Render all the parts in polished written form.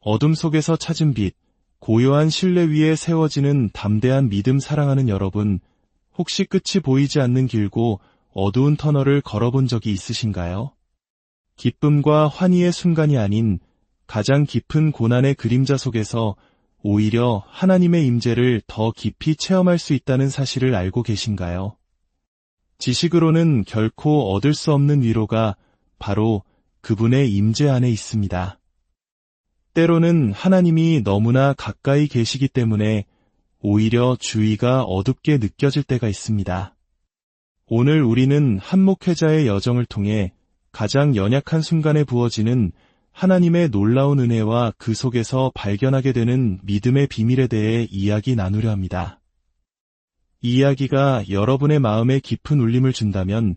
어둠 속에서 찾은 빛, 고요한 신뢰 위에 세워지는 담대한 믿음 사랑하는 여러분, 혹시 끝이 보이지 않는 길고 어두운 터널을 걸어본 적이 있으신가요? 기쁨과 환희의 순간이 아닌 가장 깊은 고난의 그림자 속에서 오히려 하나님의 임재를 더 깊이 체험할 수 있다는 사실을 알고 계신가요? 지식으로는 결코 얻을 수 없는 위로가 바로 그분의 임재 안에 있습니다. 때로는 하나님이 너무나 가까이 계시기 때문에 오히려 주위가 어둡게 느껴질 때가 있습니다. 오늘 우리는 한목회자의 여정을 통해 가장 연약한 순간에 부어지는 하나님의 놀라운 은혜와 그 속에서 발견하게 되는 믿음의 비밀에 대해 이야기 나누려 합니다. 이 이야기가 여러분의 마음에 깊은 울림을 준다면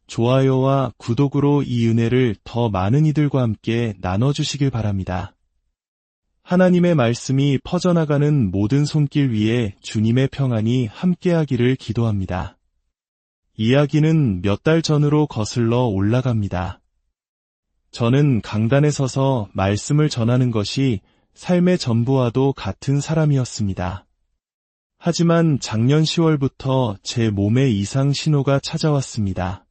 좋아요와 구독으로 이 은혜를 더 많은 이들과 함께 나눠주시길 바랍니다. 하나님의 말씀이 퍼져나가는 모든 손길 위에 주님의 평안이 함께하기를 기도합니다. 이야기는 몇 달 전으로 거슬러 올라갑니다. 저는 강단에 서서 말씀을 전하는 것이 삶의 전부와도 같은 사람이었습니다. 하지만 작년 10월부터 제 몸에 이상 신호가 찾아왔습니다.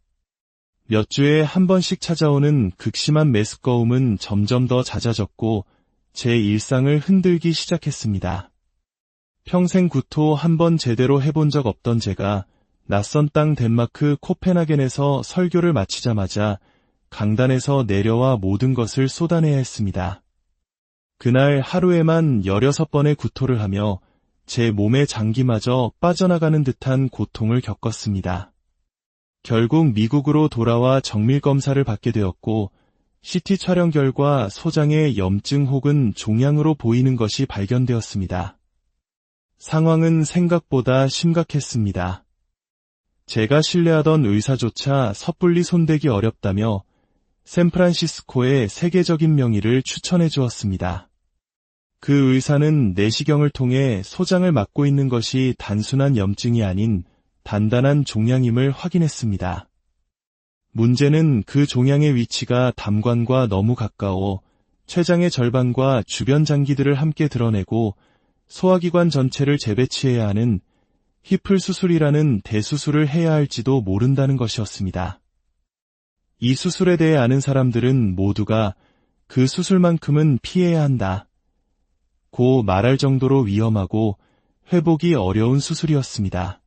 몇 주에 한 번씩 찾아오는 극심한 메스꺼움은 점점 더 잦아졌고 제 일상을 흔들기 시작했습니다. 평생 구토 한 번 제대로 해본 적 없던 제가 낯선 땅 덴마크 코펜하겐에서 설교를 마치자마자 강단에서 내려와 모든 것을 쏟아내야 했습니다. 그날 하루에만 16번의 구토를 하며 제 몸의 장기마저 빠져나가는 듯한 고통을 겪었습니다. 결국 미국으로 돌아와 정밀검사를 받게 되었고 CT 촬영 결과 소장에 염증 혹은 종양으로 보이는 것이 발견되었습니다. 상황은 생각보다 심각했습니다. 제가 신뢰하던 의사조차 섣불리 손대기 어렵다며 샌프란시스코의 세계적인 명의를 추천해 주었습니다. 그 의사는 내시경을 통해 소장을 막고 있는 것이 단순한 염증이 아닌 단단한 종양임을 확인했습니다. 문제는 그 종양의 위치가 담관과 너무 가까워 췌장의 절반과 주변 장기들을 함께 드러내고 소화기관 전체를 재배치해야 하는 히플 수술이라는 대수술을 해야 할지도 모른다는 것이었습니다. 이 수술에 대해 아는 사람들은 모두가 그 수술만큼은 피해야 한다 고 말할 정도로 위험하고 회복이 어려운 수술이었습니다.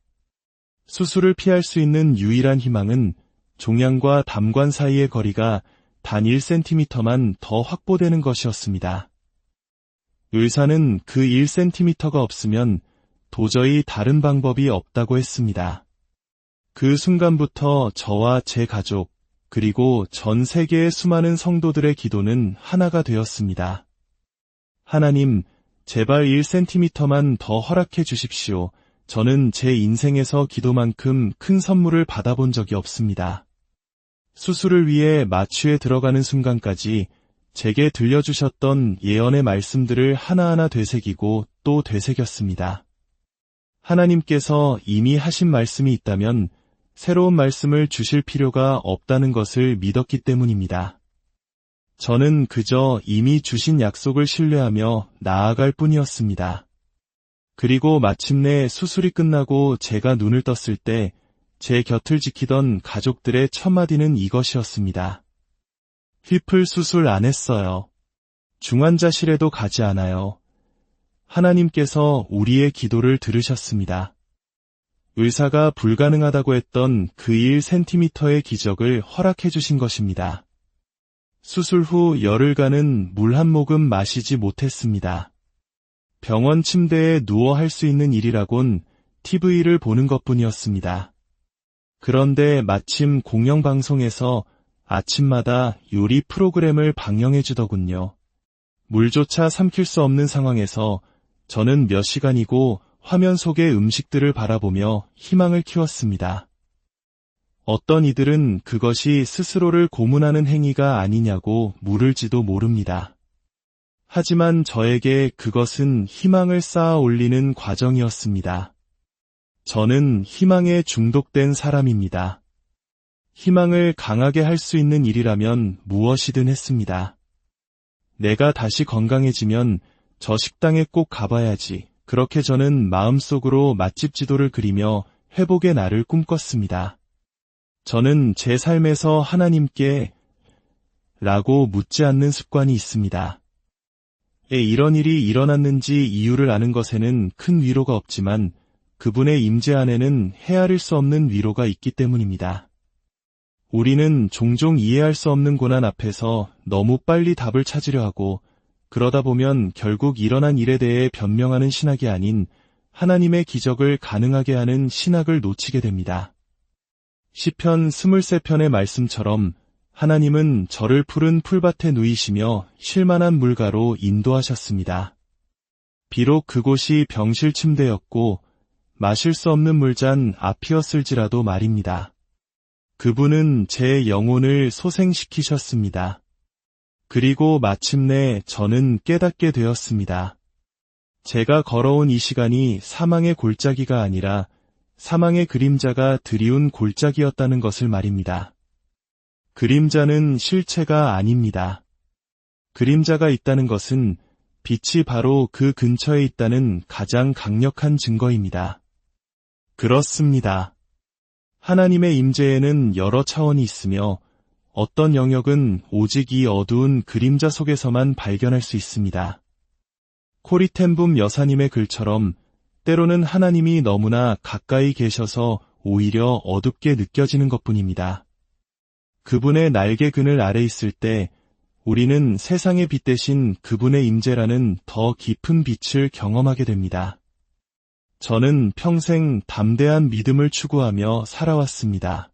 수술을 피할 수 있는 유일한 희망은 종양과 담관 사이의 거리가 단 1cm만 더 확보되는 것이었습니다. 의사는 그 1cm가 없으면 도저히 다른 방법이 없다고 했습니다. 그 순간부터 저와 제 가족, 그리고 전 세계의 수많은 성도들의 기도는 하나가 되었습니다. 하나님, 제발 1cm만 더 허락해 주십시오. 저는 제 인생에서 기도만큼 큰 선물을 받아본 적이 없습니다. 수술을 위해 마취에 들어가는 순간까지 제게 들려주셨던 예언의 말씀들을 하나하나 되새기고 또 되새겼습니다. 하나님께서 이미 하신 말씀이 있다면 새로운 말씀을 주실 필요가 없다는 것을 믿었기 때문입니다. 저는 그저 이미 주신 약속을 신뢰하며 나아갈 뿐이었습니다. 그리고 마침내 수술이 끝나고 제가 눈을 떴을 때 제 곁을 지키던 가족들의 첫 마디는 이것이었습니다. 히플 수술 안 했어요. 중환자실에도 가지 않아요. 하나님께서 우리의 기도를 들으셨습니다. 의사가 불가능하다고 했던 그 1cm의 기적을 허락해 주신 것입니다. 수술 후 열흘간은 물 한 모금 마시지 못했습니다. 병원 침대에 누워 할 수 있는 일이라곤 TV를 보는 것뿐이었습니다. 그런데 마침 공영방송에서 아침마다 요리 프로그램을 방영해 주더군요. 물조차 삼킬 수 없는 상황에서 저는 몇 시간이고 화면 속의 음식들을 바라보며 희망을 키웠습니다. 어떤 이들은 그것이 스스로를 고문하는 행위가 아니냐고 물을지도 모릅니다. 하지만 저에게 그것은 희망을 쌓아 올리는 과정이었습니다. 저는 희망에 중독된 사람입니다. 희망을 강하게 할 수 있는 일이라면 무엇이든 했습니다. 내가 다시 건강해지면 저 식당에 꼭 가봐야지. 그렇게 저는 마음속으로 맛집 지도를 그리며 회복의 날을 꿈꿨습니다. 저는 제 삶에서 하나님께 라고 묻지 않는 습관이 있습니다. 이런 일이 일어났는지 이유를 아는 것에는 큰 위로가 없지만 그분의 임재 안에는 헤아릴 수 없는 위로가 있기 때문입니다. 우리는 종종 이해할 수 없는 고난 앞에서 너무 빨리 답을 찾으려 하고 그러다 보면 결국 일어난 일에 대해 변명하는 신학이 아닌 하나님의 기적을 가능하게 하는 신학을 놓치게 됩니다. 시편 23편의 말씀처럼 하나님은 저를 푸른 풀밭에 누이시며 쉴만한 물가로 인도하셨습니다. 비록 그곳이 병실 침대였고 마실 수 없는 물잔 앞이었을지라도 말입니다. 그분은 제 영혼을 소생시키셨습니다. 그리고 마침내 저는 깨닫게 되었습니다. 제가 걸어온 이 시간이 사망의 골짜기가 아니라 사망의 그림자가 드리운 골짜기였다는 것을 말입니다. 그림자는 실체가 아닙니다. 그림자가 있다는 것은 빛이 바로 그 근처에 있다는 가장 강력한 증거입니다. 그렇습니다. 하나님의 임재에는 여러 차원이 있으며 어떤 영역은 오직 이 어두운 그림자 속에서만 발견할 수 있습니다. 코리텐붐 여사님의 글처럼 때로는 하나님이 너무나 가까이 계셔서 오히려 어둡게 느껴지는 것뿐입니다. 그분의 날개 그늘 아래 있을 때 우리는 세상의 빛 대신 그분의 임재라는 더 깊은 빛을 경험하게 됩니다. 저는 평생 담대한 믿음을 추구하며 살아왔습니다.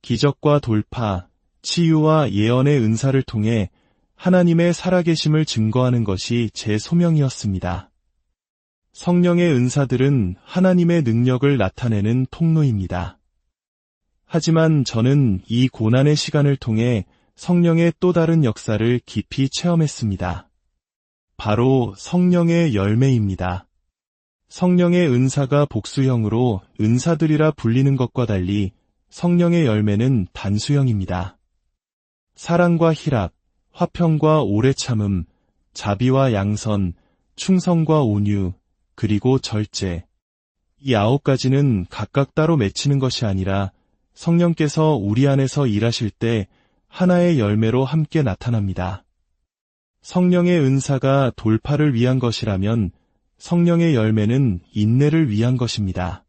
기적과 돌파, 치유와 예언의 은사를 통해 하나님의 살아계심을 증거하는 것이 제 소명이었습니다. 성령의 은사들은 하나님의 능력을 나타내는 통로입니다. 하지만 저는 이 고난의 시간을 통해 성령의 또 다른 역사를 깊이 체험했습니다. 바로 성령의 열매입니다. 성령의 은사가 복수형으로 은사들이라 불리는 것과 달리 성령의 열매는 단수형입니다. 사랑과 희락, 화평과 오래 참음, 자비와 양선, 충성과 온유, 그리고 절제. 이 9가지는 각각 따로 맺히는 것이 아니라 성령께서 우리 안에서 일하실 때 하나의 열매로 함께 나타납니다. 성령의 은사가 돌파를 위한 것이라면 성령의 열매는 인내를 위한 것입니다.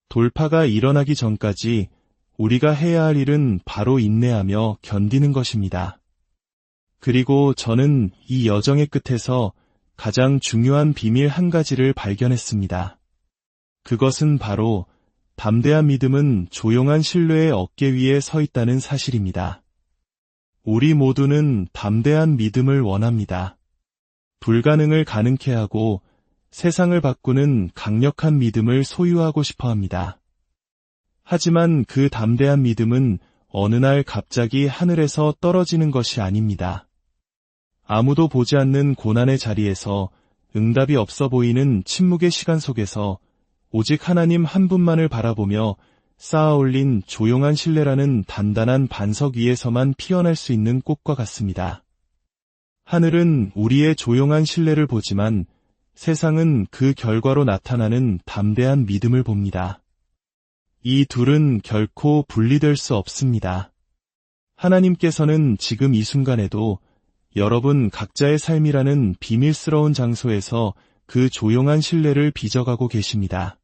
돌파가 일어나기 전까지 우리가 해야 할 일은 바로 인내하며 견디는 것입니다. 그리고 저는 이 여정의 끝에서 가장 중요한 비밀 한 가지를 발견했습니다. 그것은 바로 담대한 믿음은 조용한 신뢰의 어깨 위에 서 있다는 사실입니다. 우리 모두는 담대한 믿음을 원합니다. 불가능을 가능케 하고 세상을 바꾸는 강력한 믿음을 소유하고 싶어 합니다. 하지만 그 담대한 믿음은 어느 날 갑자기 하늘에서 떨어지는 것이 아닙니다. 아무도 보지 않는 고난의 자리에서 응답이 없어 보이는 침묵의 시간 속에서 오직 하나님 한 분만을 바라보며 쌓아 올린 조용한 신뢰라는 단단한 반석 위에서만 피어날 수 있는 꽃과 같습니다. 하늘은 우리의 조용한 신뢰를 보지만 세상은 그 결과로 나타나는 담대한 믿음을 봅니다. 이 둘은 결코 분리될 수 없습니다. 하나님께서는 지금 이 순간에도 여러분 각자의 삶이라는 비밀스러운 장소에서 그 조용한 신뢰를 빚어가고 계십니다.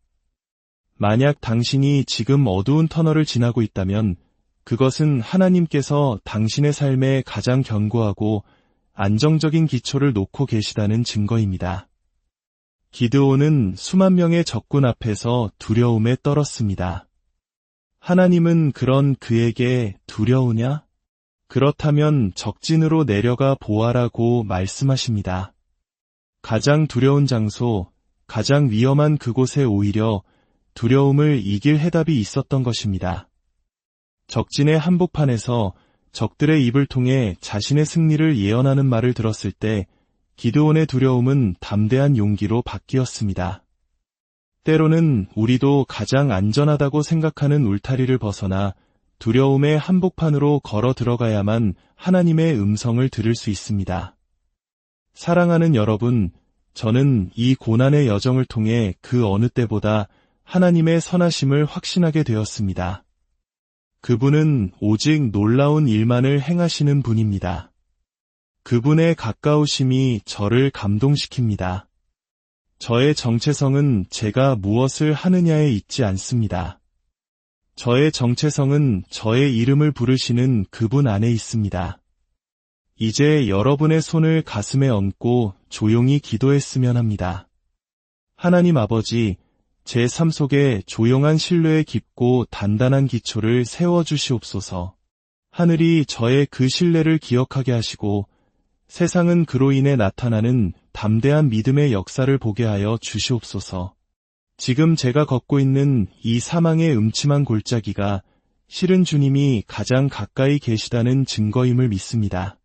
만약 당신이 지금 어두운 터널을 지나고 있다면 그것은 하나님께서 당신의 삶에 가장 견고하고 안정적인 기초를 놓고 계시다는 증거입니다. 기드온은 수만 명의 적군 앞에서 두려움에 떨었습니다. 하나님은 그런 그에게 두려우냐? 그렇다면 적진으로 내려가 보아라고 말씀하십니다. 가장 두려운 장소, 가장 위험한 그곳에 오히려 두려움을 이길 해답이 있었던 것입니다. 적진의 한복판에서 적들의 입을 통해 자신의 승리를 예언하는 말을 들었을 때 기드온의 두려움은 담대한 용기로 바뀌었습니다. 때로는 우리도 가장 안전하다고 생각하는 울타리를 벗어나 두려움의 한복판으로 걸어 들어가야만 하나님의 음성을 들을 수 있습니다. 사랑하는 여러분, 저는 이 고난의 여정을 통해 그 어느 때보다 하나님의 선하심을 확신하게 되었습니다. 그분은 오직 놀라운 일만을 행하시는 분입니다. 그분의 가까우심이 저를 감동시킵니다. 저의 정체성은 제가 무엇을 하느냐에 있지 않습니다. 저의 정체성은 저의 이름을 부르시는 그분 안에 있습니다. 이제 여러분의 손을 가슴에 얹고 조용히 기도했으면 합니다. 하나님 아버지, 제 삶 속에 조용한 신뢰의 깊고 단단한 기초를 세워주시옵소서. 하늘이 저의 그 신뢰를 기억하게 하시고 세상은 그로 인해 나타나는 담대한 믿음의 역사를 보게 하여 주시옵소서. 지금 제가 걷고 있는 이 사망의 음침한 골짜기가 실은 주님이 가장 가까이 계시다는 증거임을 믿습니다.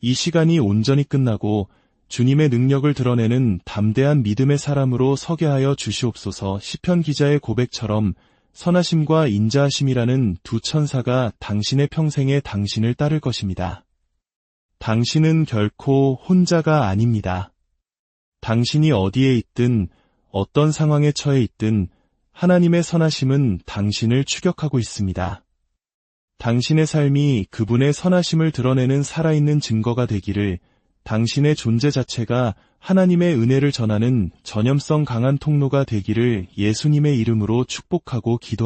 이 시간이 온전히 끝나고 주님의 능력을 드러내는 담대한 믿음의 사람으로 서게 하여 주시옵소서. 시편 기자의 고백처럼 선하심과 인자하심이라는 두 천사가 당신의 평생에 당신을 따를 것입니다. 당신은 결코 혼자가 아닙니다. 당신이 어디에 있든 어떤 상황에 처해 있든 하나님의 선하심은 당신을 추격하고 있습니다. 당신의 삶이 그분의 선하심을 드러내는 살아있는 증거가 되기를, 당신의 존재 자체가 하나님의 은혜를 전하는 전염성 강한 통로가 되기를 예수님의 이름으로 축복하고 기도합니다.